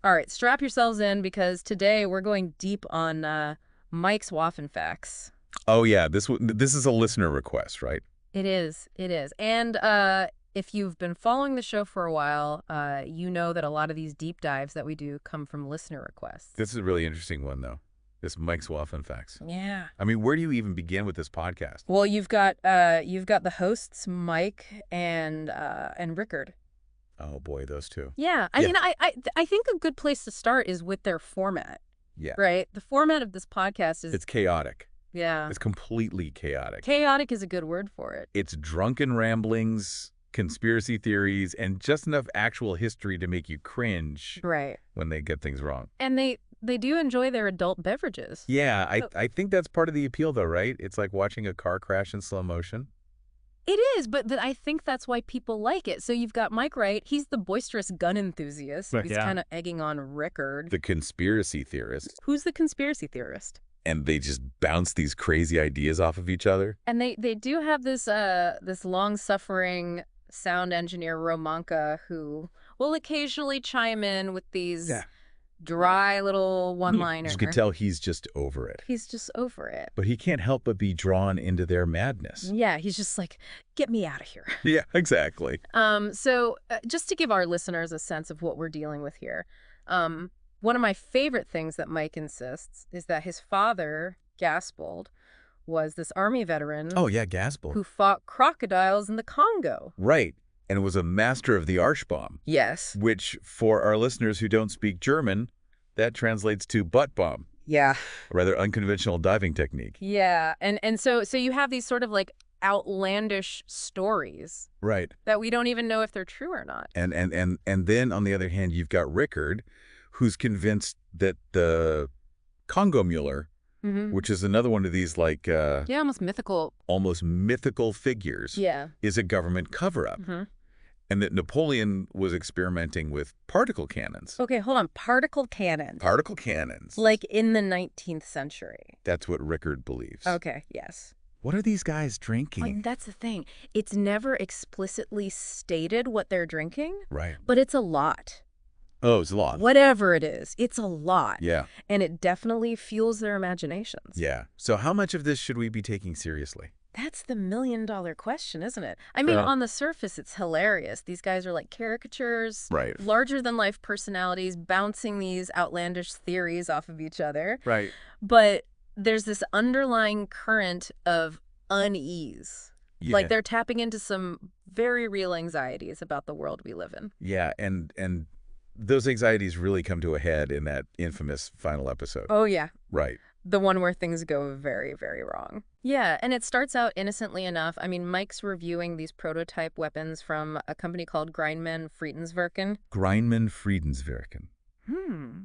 All right, strap yourselves in because today we're going deep on Mike's Waffen facts. Oh yeah, this is a listener request, right? It is. It is. And if you've been following the show for a while, you know that a lot of these deep dives that we do come from listener requests. This is a really interesting one though. This Mike's Waffen facts. Yeah. I mean, where do you even begin with this podcast? Well, you've got the hosts Mike and Rickard. Oh boy, those two. Yeah. I mean, I think a good place to start is with their format. Yeah. Right? The format of this podcast is It's chaotic. Yeah. It's completely chaotic. Chaotic is a good word for it. It's drunken ramblings, conspiracy theories, and just enough actual history to make you cringe Right. when they get things wrong. And they do enjoy their adult beverages. Yeah, I think that's part of the appeal though, right? It's like watching a car crash in slow motion. It is, but I think that's why people like it. So you've got Mike Wright. He's the boisterous gun enthusiast. Right, He's yeah. kind of egging on Rickard. The conspiracy theorist. Who's the conspiracy theorist? And they just bounce these crazy ideas off of each other. And they do have this long-suffering sound engineer, Romanka, who will occasionally chime in with these dry little one-liners. You can tell he's just over it. He's just over it. But he can't help but be drawn into their madness. Yeah, he's just like, get me out of here. Yeah, exactly. So just to give our listeners a sense of what we're dealing with here, one of my favorite things that Mike insists is that his father, Gaspard, was this army veteran. Oh, yeah, Gaspard. Who fought crocodiles in the Congo. Right. And was a master of the Arschbomb. Yes. Which, for our listeners who don't speak German, that translates to butt bomb. Yeah. A rather unconventional diving technique. Yeah. And so you have these sort of like outlandish stories. Right. That we don't even know if they're true or not. And then, on the other hand, you've got Rickard, who's convinced that the Congo Mueller, which is another one of these like almost mythical figures, is a government cover-up. And that Napoleon was experimenting with particle cannons. Okay, hold on. Particle cannons. Particle cannons. Like in the 19th century. That's what Rickard believes. Okay, yes. What are these guys drinking? Like, that's the thing. It's never explicitly stated what they're drinking. Right. But it's a lot. Oh, it's a lot. Whatever it is, it's a lot. Yeah. And it definitely fuels their imaginations. Yeah. So how much of this should we be taking seriously? That's the million-dollar question, isn't it? I mean, on the surface, it's hilarious. These guys are like caricatures, right? Larger-than-life personalities bouncing these outlandish theories off of each other. Right. But there's this underlying current of unease. Yeah. Like they're tapping into some very real anxieties about the world we live in. Yeah, and those anxieties really come to a head in that infamous final episode. Oh, yeah. Right. The one where things go very, very wrong. Yeah, and it starts out innocently enough. I mean, Mike's reviewing these prototype weapons from a company called Grindmann Friedenswerken. Grindmann Friedenswerken.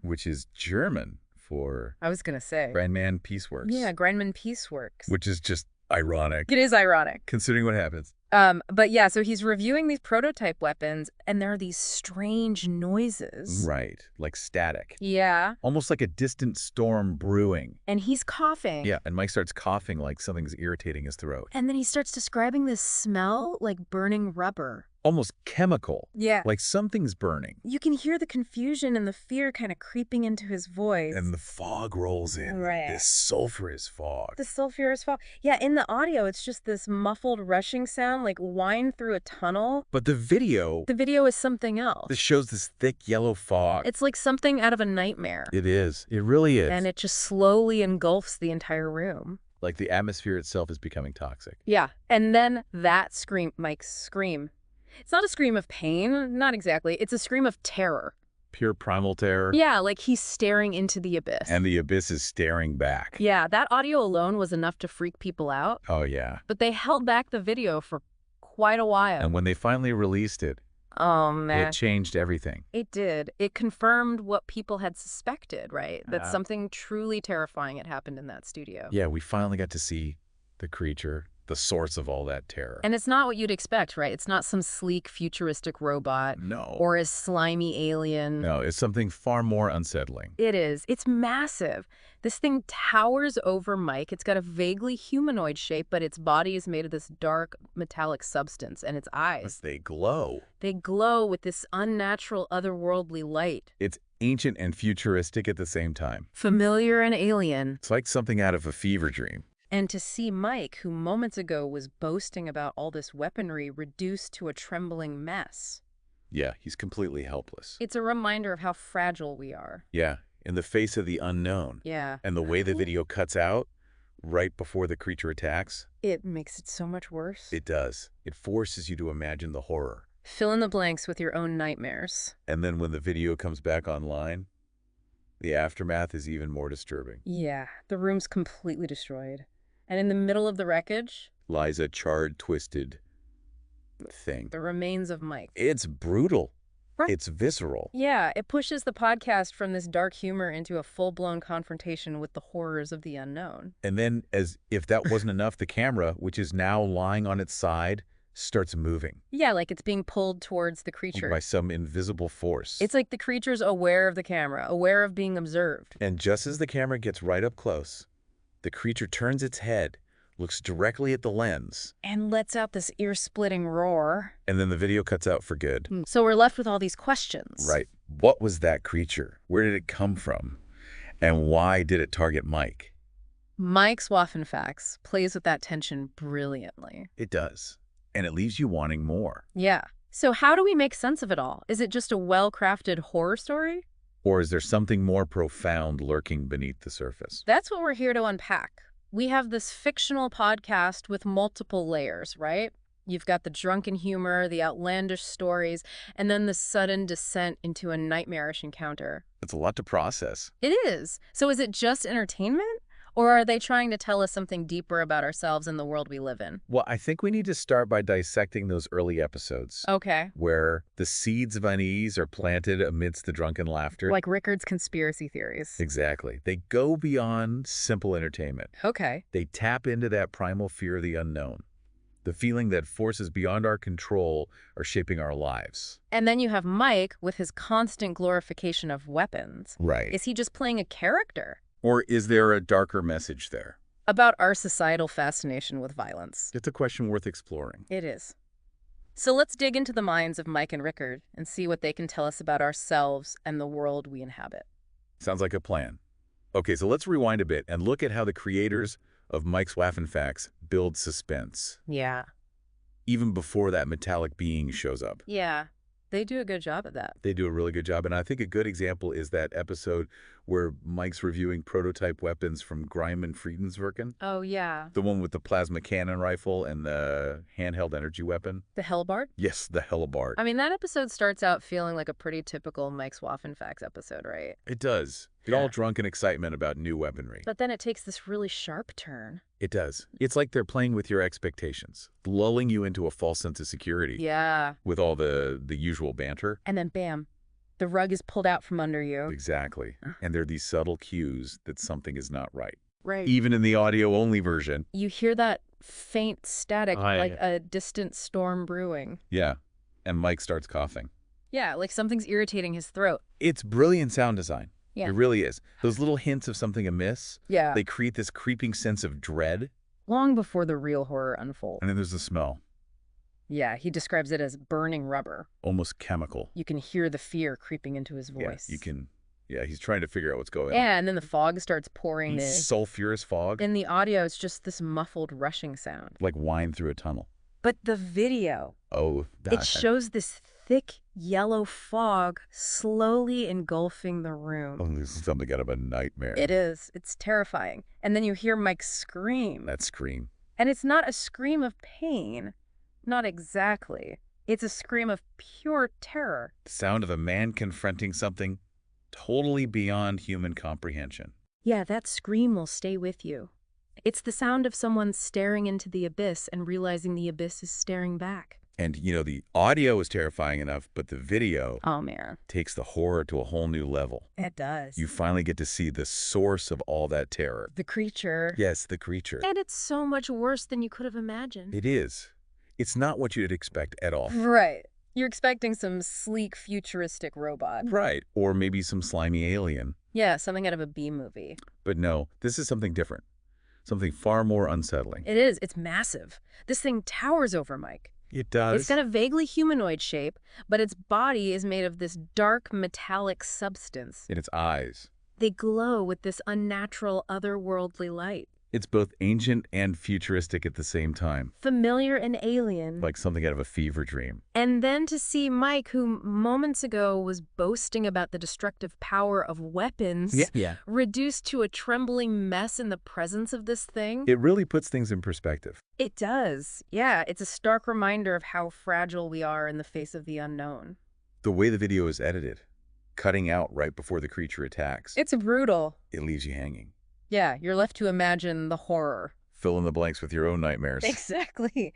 Which is German for... I was going to say. Grindmann Peaceworks. Yeah, Grindmann Peaceworks. Which is just ironic. It is ironic. Considering what happens. But yeah, so he's reviewing these prototype weapons, and there are these strange noises. Right, like static. Yeah. Almost like a distant storm brewing. And he's coughing. Yeah, and Mike starts coughing like something's irritating his throat. And then he starts describing this smell like burning rubber. Almost chemical. Yeah. Like something's burning. You can hear the confusion and the fear kind of creeping into his voice. And the fog rolls in. Right. This sulphurous fog. The sulphurous fog. Yeah, in the audio, it's just this muffled rushing sound, like wind through a tunnel. But the video... The video is something else. This shows this thick yellow fog. It's like something out of a nightmare. It is. It really is. And it just slowly engulfs the entire room. Like the atmosphere itself is becoming toxic. Yeah. And then that scream, Mike's scream. It's not a scream of pain, not exactly. It's a scream of terror. Pure primal terror? Yeah, like he's staring into the abyss. And the abyss is staring back. Yeah, that audio alone was enough to freak people out. Oh, yeah. But they held back the video for quite a while. And when they finally released it, oh, man, it changed everything. It did. It confirmed what people had suspected, right? That something truly terrifying had happened in that studio. Yeah, we finally got to see the creature, the source of all that terror. And it's not what you'd expect, right? It's not some sleek, futuristic robot. No. Or a slimy alien. No, it's something far more unsettling. It is. It's massive. This thing towers over Mike. It's got a vaguely humanoid shape, but its body is made of this dark, metallic substance, and its eyes. They glow. They glow with this unnatural, otherworldly light. It's Ancient and futuristic at the same time. Familiar and alien. It's like something out of a fever dream. And to see Mike, who moments ago was boasting about all this weaponry, reduced to a trembling mess. Yeah, he's completely helpless. It's a reminder of how fragile we are. Yeah, in the face of the unknown. Yeah. And the way the video cuts out right before the creature attacks. It makes it so much worse. It does. It forces you to imagine the horror. Fill in the blanks with your own nightmares. And then when the video comes back online, the aftermath is even more disturbing. Yeah, the room's completely destroyed. And in the middle of the wreckage lies a charred, twisted thing. The remains of Mike. It's brutal. Right. It's visceral. Yeah, it pushes the podcast from this dark humor into a full-blown confrontation with the horrors of the unknown. And then, as if that wasn't enough, the camera, which is now lying on its side, starts moving. Yeah, like it's being pulled towards the creature. By some invisible force. It's like the creature's aware of the camera, aware of being observed. And just as the camera gets right up close, the creature turns its head, looks directly at the lens. And lets out this ear-splitting roar. And then the video cuts out for good. So we're left with all these questions. Right. What was that creature? Where did it come from? And why did it target Mike? Mike's Waffenfax plays with that tension brilliantly. It does. And it leaves you wanting more. Yeah. So how do we make sense of it all? Is it just a well-crafted horror story? Or is there something more profound lurking beneath the surface? That's what we're here to unpack. We have this fictional podcast with multiple layers, right? You've got the drunken humor, the outlandish stories, and then the sudden descent into a nightmarish encounter. It's a lot to process. It is. So is it just entertainment? Or are they trying to tell us something deeper about ourselves and the world we live in? Well, I think we need to start by dissecting those early episodes. Okay. Where the seeds of unease are planted amidst the drunken laughter. Like Rickard's conspiracy theories. Exactly. They go beyond simple entertainment. Okay. They tap into that primal fear of the unknown. The feeling that forces beyond our control are shaping our lives. And then you have Mike with his constant glorification of weapons. Right. Is he just playing a character? Or is there a darker message there? About our societal fascination with violence. It's a question worth exploring. It is. So let's dig into the minds of Mike and Rickard and see what they can tell us about ourselves and the world we inhabit. Sounds like a plan. Okay, so let's rewind a bit and look at how the creators of Mike's Waffenfax build suspense. Yeah. Even before that metallic being shows up. Yeah. They do a good job at that. They do a really good job. And I think a good example is that episode where Mike's reviewing prototype weapons from Grindmann Friedenswerke. Oh, yeah. The one with the plasma cannon rifle and the handheld energy weapon. The Hellbard? Yes, the Hellbard. I mean, that episode starts out feeling like a pretty typical Mike's Waffenfax episode, right? It does. It all drunken excitement about new weaponry. But then it takes this really sharp turn. It does. It's like they're playing with your expectations, lulling you into a false sense of security. Yeah. With all the usual banter. And then bam, the rug is pulled out from under you. Exactly. And there are these subtle cues that something is not right. Right. Even in the audio-only version. You hear that faint static, like a distant storm brewing. Yeah. And Mike starts coughing. Yeah, like something's irritating his throat. It's brilliant sound design. Yeah. It really is. Those little hints of something amiss, yeah, they create this creeping sense of dread. Long before the real horror unfolds. And then there's the smell. Yeah, he describes it as burning rubber. Almost chemical. You can hear the fear creeping into his voice. Yeah, he's trying to figure out what's going on. Yeah, and then the fog starts pouring in. Sulfurous fog. In the audio, it's just this muffled rushing sound. Like wine through a tunnel. But the video. Oh, it shows this thick yellow fog slowly engulfing the room. Oh, this is something out of a nightmare. It is. It's terrifying. And then you hear Mike scream. That scream. And it's not a scream of pain. Not exactly. It's a scream of pure terror. The sound of a man confronting something totally beyond human comprehension. Yeah, that scream will stay with you. It's the sound of someone staring into the abyss and realizing the abyss is staring back. And, the audio is terrifying enough, but the video takes the horror to a whole new level. It does. You finally get to see the source of all that terror. The creature. Yes, the creature. And it's so much worse than you could have imagined. It is. It's not what you'd expect at all. Right. You're expecting some sleek, futuristic robot. Right. Or maybe some slimy alien. Yeah, something out of a B movie. But no, this is something different. Something far more unsettling. It is. It's massive. This thing towers over Mike. It does. It's got a vaguely humanoid shape, but its body is made of this dark metallic substance. In its eyes. They glow with this unnatural, otherworldly light. It's both ancient and futuristic at the same time. Familiar and alien. Like something out of a fever dream. And then to see Mike, who moments ago was boasting about the destructive power of weapons, reduced to a trembling mess in the presence of this thing. It really puts things in perspective. It does. Yeah, it's a stark reminder of how fragile we are in the face of the unknown. The way the video is edited, cutting out right before the creature attacks. It's brutal. It leaves you hanging. Yeah, you're left to imagine the horror. Fill in the blanks with your own nightmares. Exactly.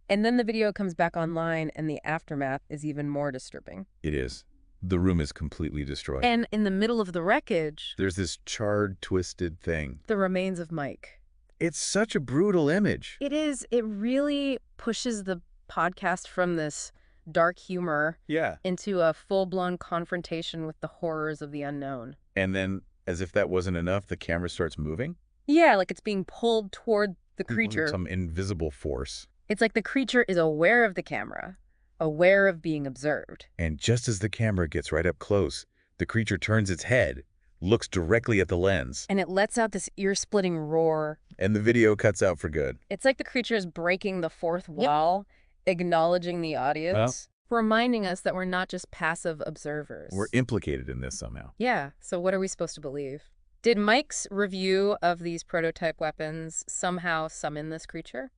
And then the video comes back online, and the aftermath is even more disturbing. It is. The room is completely destroyed. And in the middle of the wreckage, there's this charred, twisted thing. The remains of Mike. It's such a brutal image. It is. It really pushes the podcast from this dark humor into a full-blown confrontation with the horrors of the unknown. And then, as if that wasn't enough, the camera starts moving? Yeah, like it's being pulled toward the creature. Some invisible force. It's like the creature is aware of the camera, aware of being observed. And just as the camera gets right up close, the creature turns its head, looks directly at the lens. And it lets out this ear-splitting roar. And the video cuts out for good. It's like the creature is breaking the fourth wall, acknowledging the audience. Reminding us that we're not just passive observers. We're implicated in this somehow. Yeah, so what are we supposed to believe? Did Mike's review of these prototype weapons somehow summon this creature?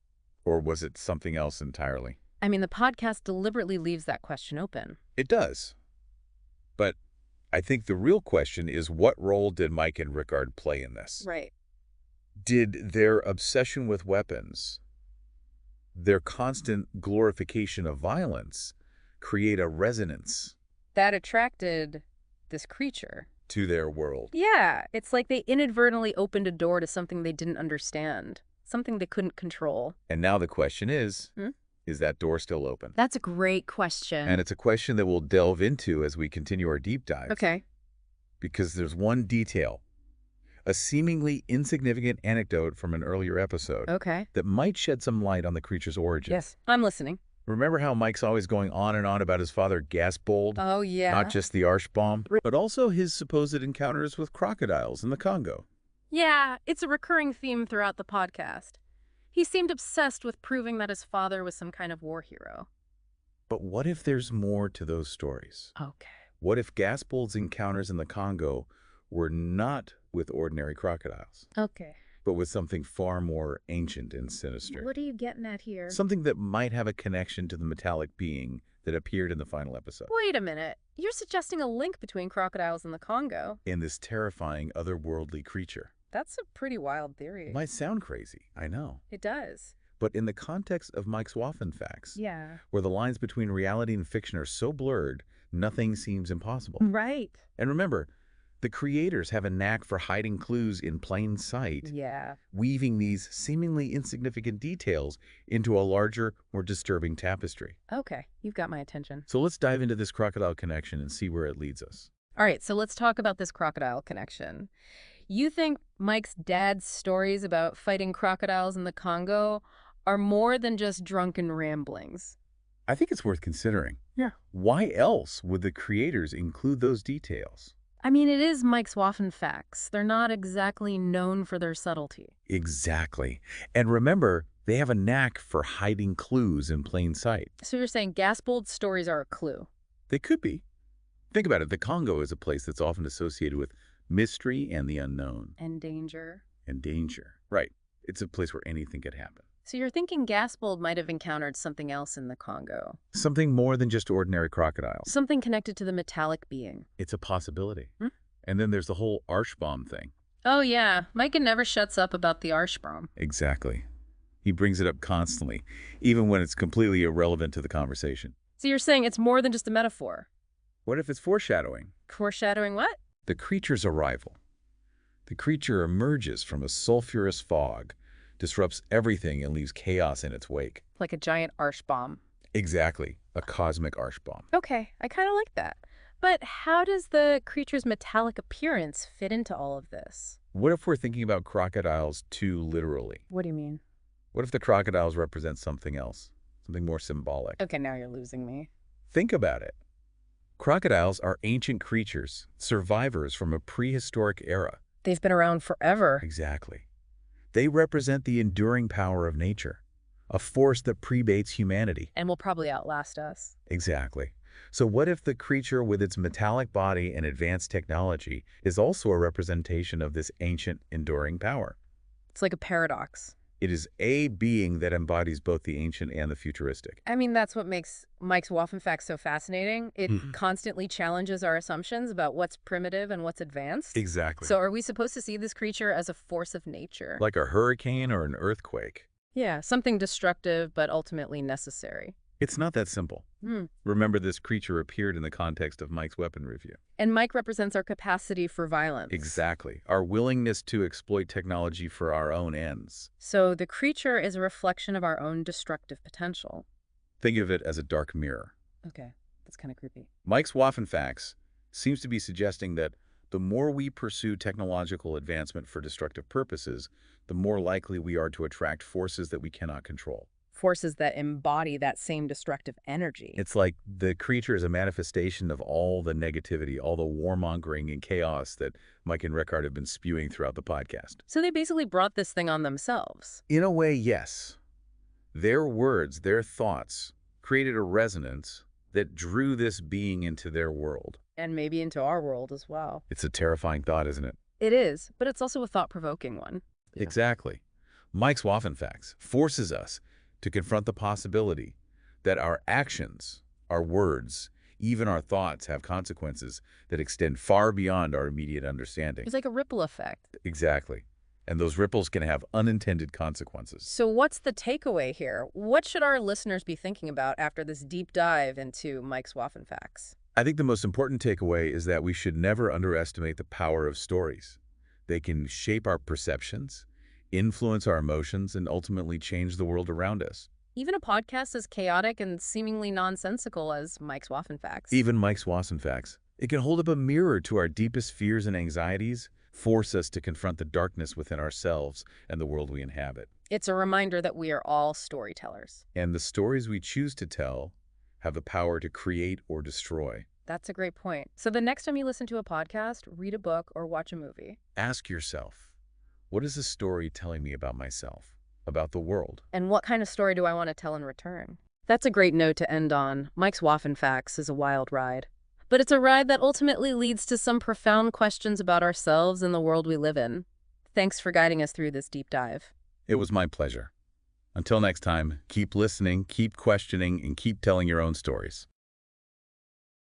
Or was it something else entirely? I mean, the podcast deliberately leaves that question open. It does. But I think the real question is, what role did Mike and Rickard play in this? Right. Did their obsession with weapons, their constant glorification of violence, create a resonance that attracted this creature to their world? Yeah, it's like they inadvertently opened a door to something they didn't understand, something they couldn't control. And now the question is that door still open? That's a great question. And it's a question that we'll delve into as we continue our deep dive. Okay. Because there's one detail, a seemingly insignificant anecdote from an earlier episode that might shed some light on the creature's origin. Yes, I'm listening. Remember how Mike's always going on and on about his father Gasbold? Oh, yeah. Not just the Arschbaum, but also his supposed encounters with crocodiles in the Congo. Yeah, it's a recurring theme throughout the podcast. He seemed obsessed with proving that his father was some kind of war hero. But what if there's more to those stories? Okay. What if Gasbold's encounters in the Congo were not with ordinary crocodiles? Okay. But with something far more ancient and sinister. What are you getting at here? Something that might have a connection to the metallic being that appeared in the final episode. Wait a minute. You're suggesting a link between crocodiles and the Congo? And this terrifying, otherworldly creature. That's a pretty wild theory. It might sound crazy, I know. It does. But in the context of Mike's Waffen facts, where the lines between reality and fiction are so blurred, nothing seems impossible. Right. And remember, the creators have a knack for hiding clues in plain sight, weaving these seemingly insignificant details into a larger, more disturbing tapestry. Okay, you've got my attention. So let's dive into this crocodile connection and see where it leads us. All right, so let's talk about this crocodile connection. You think Mike's dad's stories about fighting crocodiles in the Congo are more than just drunken ramblings? I think it's worth considering. Yeah. Why else would the creators include those details? I mean, it is Mike's Waffen facts. They're not exactly known for their subtlety. Exactly. And remember, they have a knack for hiding clues in plain sight. So you're saying Gasbold's stories are a clue? They could be. Think about it. The Congo is a place that's often associated with mystery and the unknown. And danger. And danger. Right. It's a place where anything could happen. So you're thinking Gasbold might have encountered something else in the Congo? Something more than just ordinary crocodiles. Something connected to the metallic being. It's a possibility. And then there's the whole Arschbaum thing. Oh, yeah. Micah never shuts up about the Arschbaum. Exactly. He brings it up constantly, even when it's completely irrelevant to the conversation. So you're saying it's more than just a metaphor? What if it's foreshadowing? Foreshadowing what? The creature's arrival. The creature emerges from a sulfurous fog, disrupts everything and leaves chaos in its wake. Like a giant Arschbaum. Exactly. A cosmic Arschbaum. Okay, I kind of like that. But how does the creature's metallic appearance fit into all of this? What if we're thinking about crocodiles too literally? What do you mean? What if the crocodiles represent something else? something more symbolic. Okay, now you're losing me. Think about it. Crocodiles are ancient creatures, survivors from a prehistoric era. They've been around forever. Exactly. They represent the enduring power of nature, a force that predates humanity. And will probably outlast us. Exactly. So what if the creature with its metallic body and advanced technology is also a representation of this ancient, enduring power? It's like a paradox. It is a being that embodies both the ancient and the futuristic. I mean, that's what makes Mike's Waffen facts so fascinating. It constantly challenges our assumptions about what's primitive and what's advanced. Exactly. So are we supposed to see this creature as a force of nature? Like a hurricane or an earthquake? Yeah, something destructive but ultimately necessary. It's not that simple. Remember, this creature appeared in the context of Mike's weapon review. And Mike represents our capacity for violence. Exactly. Our willingness to exploit technology for our own ends. So the creature is a reflection of our own destructive potential. Think of it as a dark mirror. Okay, that's kind of creepy. Mike's Waffen facts seems to be suggesting that the more we pursue technological advancement for destructive purposes, the more likely we are to attract forces that we cannot control. Forces that embody that same destructive energy. It's like the creature is a manifestation of all the negativity, all the warmongering and chaos that Mike and Rickard have been spewing throughout the podcast. So they basically brought this thing on themselves. In a way, yes. Their words, their thoughts, created a resonance that drew this being into their world. And maybe into our world as well. It's a terrifying thought, isn't it? It is, but it's also a thought-provoking one. Yeah. Exactly. Mike's Waffen facts forces us to confront the possibility that our actions, our words, even our thoughts have consequences that extend far beyond our immediate understanding. It's like a ripple effect. Exactly. And those ripples can have unintended consequences. So what's the takeaway here? What should our listeners be thinking about after this deep dive into Mike's Waffen facts? I think the most important takeaway is that we should never underestimate the power of stories. They can shape our perceptions, influence our emotions, and ultimately change the world around us. Even a podcast as chaotic and seemingly nonsensical as Mike's Waffen facts. Even Mike's Waffen facts. It can hold up a mirror to our deepest fears and anxieties, force us to confront the darkness within ourselves and the world we inhabit. It's a reminder that we are all storytellers. And the stories we choose to tell have the power to create or destroy. That's a great point. So the next time you listen to a podcast, read a book, or watch a movie, ask yourself, what is this story telling me about myself, about the world? And what kind of story do I want to tell in return? That's a great note to end on. Mike's Waffen facts is a wild ride. But it's a ride that ultimately leads to some profound questions about ourselves and the world we live in. Thanks for guiding us through this deep dive. It was my pleasure. Until next time, keep listening, keep questioning, and keep telling your own stories.